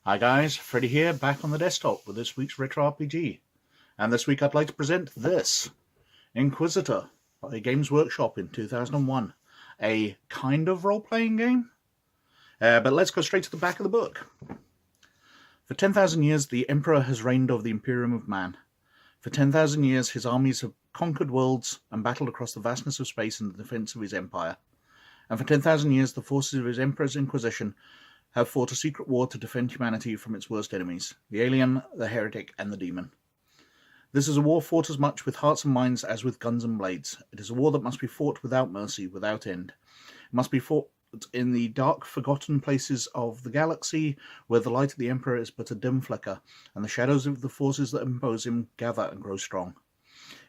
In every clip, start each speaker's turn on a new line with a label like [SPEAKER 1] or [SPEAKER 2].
[SPEAKER 1] Hi guys, Freddy here, back on the desktop with this week's Retro RPG. And this week I'd like to present this, Inquisitor, by Games Workshop in 2001. A kind of role-playing game? But let's go straight to the back of the book. For 10,000 years, the Emperor has reigned over the Imperium of man. For 10,000 years, his armies have conquered worlds and battled across the vastness of space in the defense of his empire. And for 10,000 years, the forces of his Emperor's Inquisition have fought a secret war to defend humanity from its worst enemies, the alien, the heretic, and the demon. This is a war fought as much with hearts and minds as with guns and blades. It is a war that must be fought without mercy, without end. It must be fought in the dark, forgotten places of the galaxy, where the light of the Emperor is but a dim flicker, and the shadows of the forces that impose him gather and grow strong.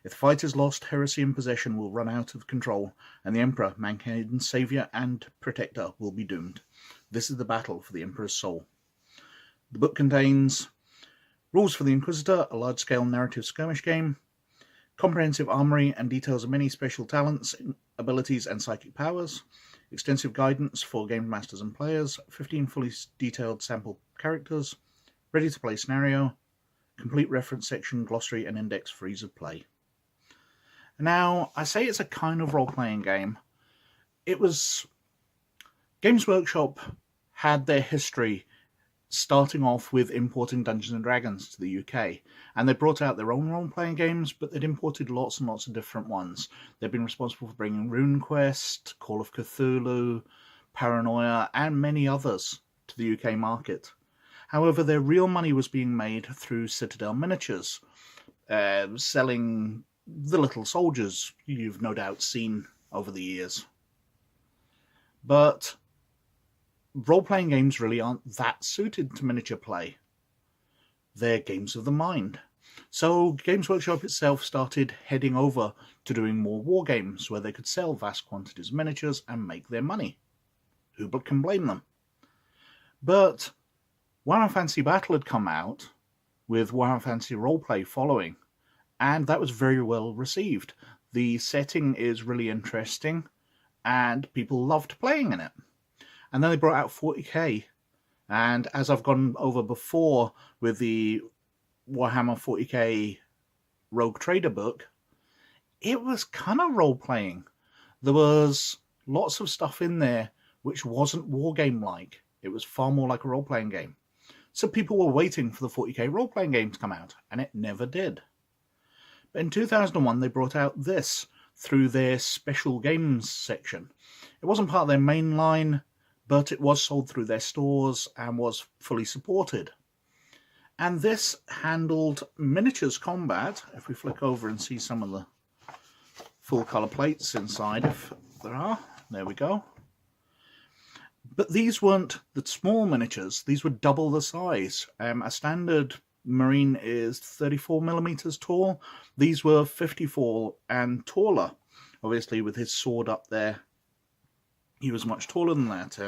[SPEAKER 1] If the fight is lost, heresy and possession will run out of control, and the Emperor, mankind's saviour and protector, will be doomed. This is the battle for the Emperor's soul. The book contains rules for the Inquisitor, a large-scale narrative skirmish game, comprehensive armory and details of many special talents, abilities and psychic powers, extensive guidance for game masters and players, 15 fully detailed sample characters, ready-to-play scenario, complete reference section, glossary and index for ease of play. Now, I say it's a kind of role-playing game. Games Workshop had their history starting off with importing Dungeons & Dragons to the UK, and they brought out their own role-playing games, but they'd imported lots and lots of different ones. They've been responsible for bringing RuneQuest, Call of Cthulhu, Paranoia, and many others to the UK market. However, their real money was being made through Citadel Miniatures, selling the little soldiers you've no doubt seen over the years. But role-playing games really aren't that suited to miniature play. They're games of the mind. So Games Workshop itself started heading over to doing more war games where they could sell vast quantities of miniatures and make their money. Who but can blame them? But Warhammer Fantasy Battle had come out with Warhammer Fantasy Roleplay following, and that was very well received. The setting is really interesting, and people loved playing in it. And then they brought out 40k, and as I've gone over before with the Warhammer 40k Rogue Trader book, it was kind of role-playing. There was lots of stuff in there which wasn't wargame-like. It was far more like a role-playing game. So people were waiting for the 40k role-playing game to come out, and it never did. But in 2001, they brought out this through their special games section. It wasn't part of their main line, but it was sold through their stores and was fully supported. And this handled miniatures combat. If we flick over and see some of the full colour plates inside, if there are, there we go. But these weren't the small miniatures, these were double the size. A standard Marine is 34mm tall. These were 54 and taller. Obviously, with his sword up there, he was much taller than that.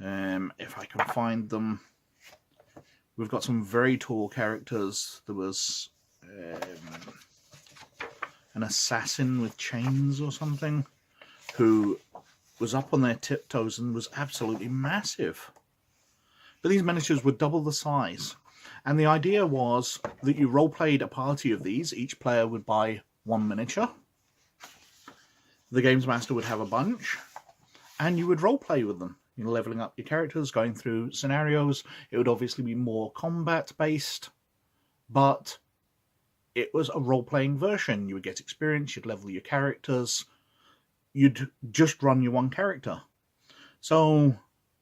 [SPEAKER 1] And if I can find them, we've got some very tall characters. There was an assassin with chains or something who was up on their tiptoes and was absolutely massive. But these miniatures were double the size. And the idea was that you role-played a party of these. Each player would buy one miniature. The Games Master would have a bunch. And you would role-play with them. You know, leveling up your characters, going through scenarios. It would obviously be more combat-based. But it was a role-playing version. You would get experience, you'd level your characters. You'd just run your one character. So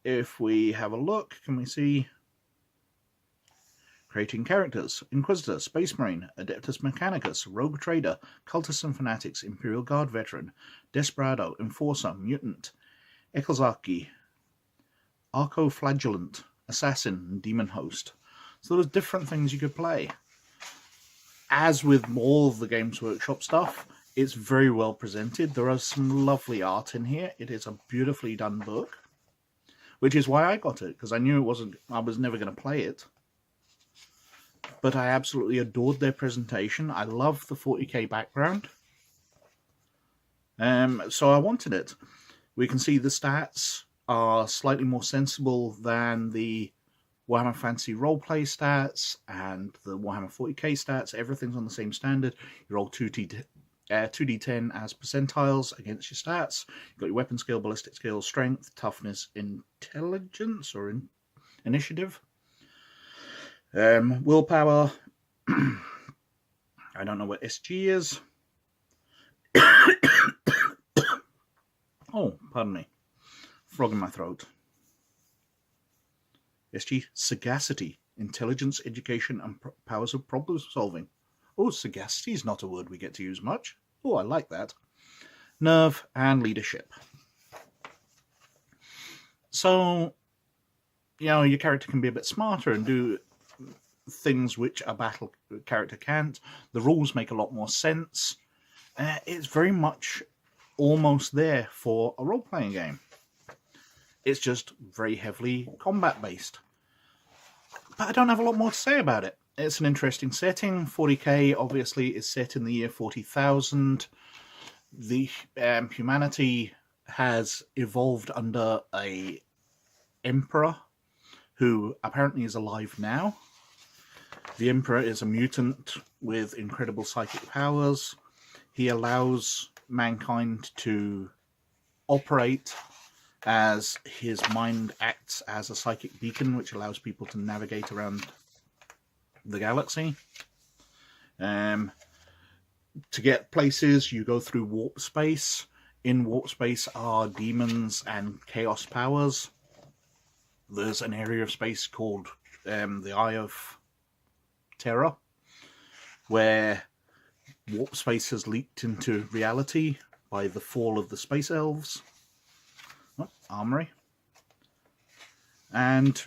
[SPEAKER 1] if we have a look, can we see creating characters? Inquisitor, Space Marine, Adeptus Mechanicus, Rogue Trader, Cultists and Fanatics, Imperial Guard Veteran, Desperado, Enforcer, Mutant, Ecclesarchy, Arco-Flagellant, Assassin, and Demon Host. So there was different things you could play. As with all of the Games Workshop stuff, it's very well presented. There is some lovely art in here. It is a beautifully done book, which is why I got it, because I knew I was never going to play it. But I absolutely adored their presentation. I love the 40k background. So I wanted it. We can see the stats are slightly more sensible than the Warhammer Fantasy roleplay stats and the Warhammer 40k stats. Everything's on the same standard. You roll 2d10 as percentiles against your stats. You've got your weapon skill, ballistic skill, strength, toughness, intelligence, or initiative. Willpower. I don't know what SG is. Oh, pardon me. Frog in my throat. SG, sagacity, intelligence, education, and powers of problem solving. Oh, sagacity is not a word we get to use much. Oh, I like that. Nerve and leadership. So, your character can be a bit smarter and do things which a battle character can't. The rules make a lot more sense. It's very much almost there for a role-playing game. It's just very heavily combat-based. But I don't have a lot more to say about it. It's an interesting setting. 40k obviously is set in the year 40,000. The humanity has evolved under a emperor who apparently is alive now. The emperor is a mutant with incredible psychic powers. He allows mankind to operate as his mind acts as a psychic beacon, which allows people to navigate around the galaxy. To get places, you go through warp space. In warp space are demons and chaos powers. There's an area of space called the Eye of Terror, where warp space has leaked into reality by the fall of the space elves. Oh, armory. And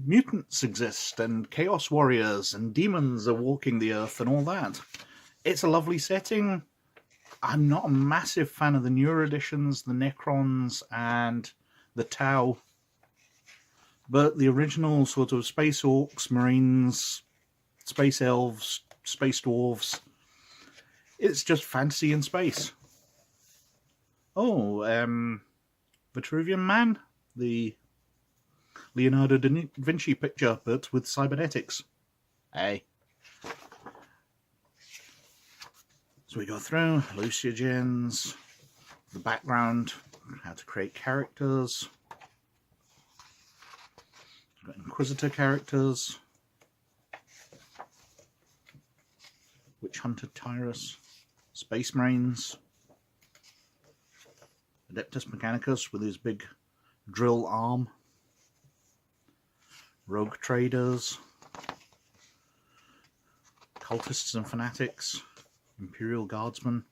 [SPEAKER 1] mutants exist, and chaos warriors and demons are walking the earth and all that. It's a lovely setting. I'm not a massive fan of the newer editions, the Necrons and the Tau, but the original sort of space orcs, marines, space elves, space dwarves, it's just fantasy in space. Oh, Vitruvian Man, the Leonardo da Vinci picture, but with cybernetics. Hey. So we go through hallucinogens, the background, how to create characters. We've got Inquisitor characters, Witch Hunter Tyrus, Space Marines, Adeptus Mechanicus with his big drill arm, Rogue Traders, Cultists and Fanatics, Imperial Guardsmen,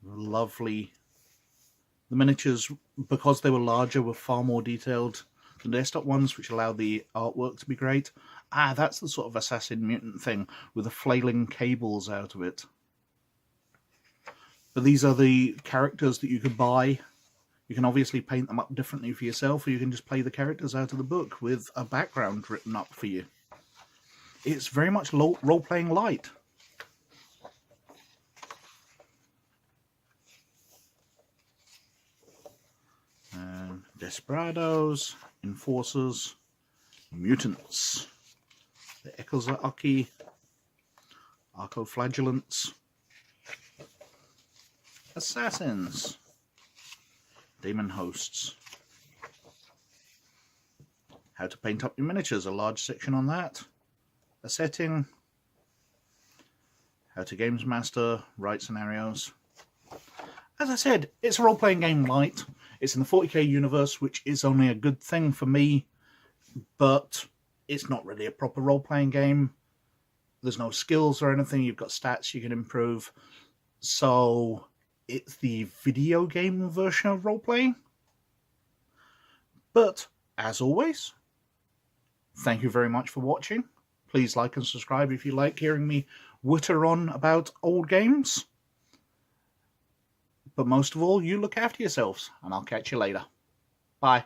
[SPEAKER 1] lovely. The miniatures, because they were larger, were far more detailed than desktop ones, which allowed the artwork to be great. That's the sort of assassin mutant thing with the flailing cables out of it. But these are the characters that you could buy. You can obviously paint them up differently for yourself, or you can just play the characters out of the book with a background written up for you. It's very much role-playing light. Desperados, Enforcers, Mutants, the Ecclesarchy, Arcoflagellants, Assassins, Demon Hosts. How to paint up your miniatures, a large section on that. A setting, how to games master, write scenarios. As I said, it's a role-playing game light. It's in the 40k universe, which is only a good thing for me, but it's not really a proper role-playing game. There's no skills or anything. You've got stats you can improve. So it's the video game version of role-playing. But, as always, thank you very much for watching. Please like and subscribe if you like hearing me witter on about old games. But most of all, you look after yourselves, and I'll catch you later. Bye.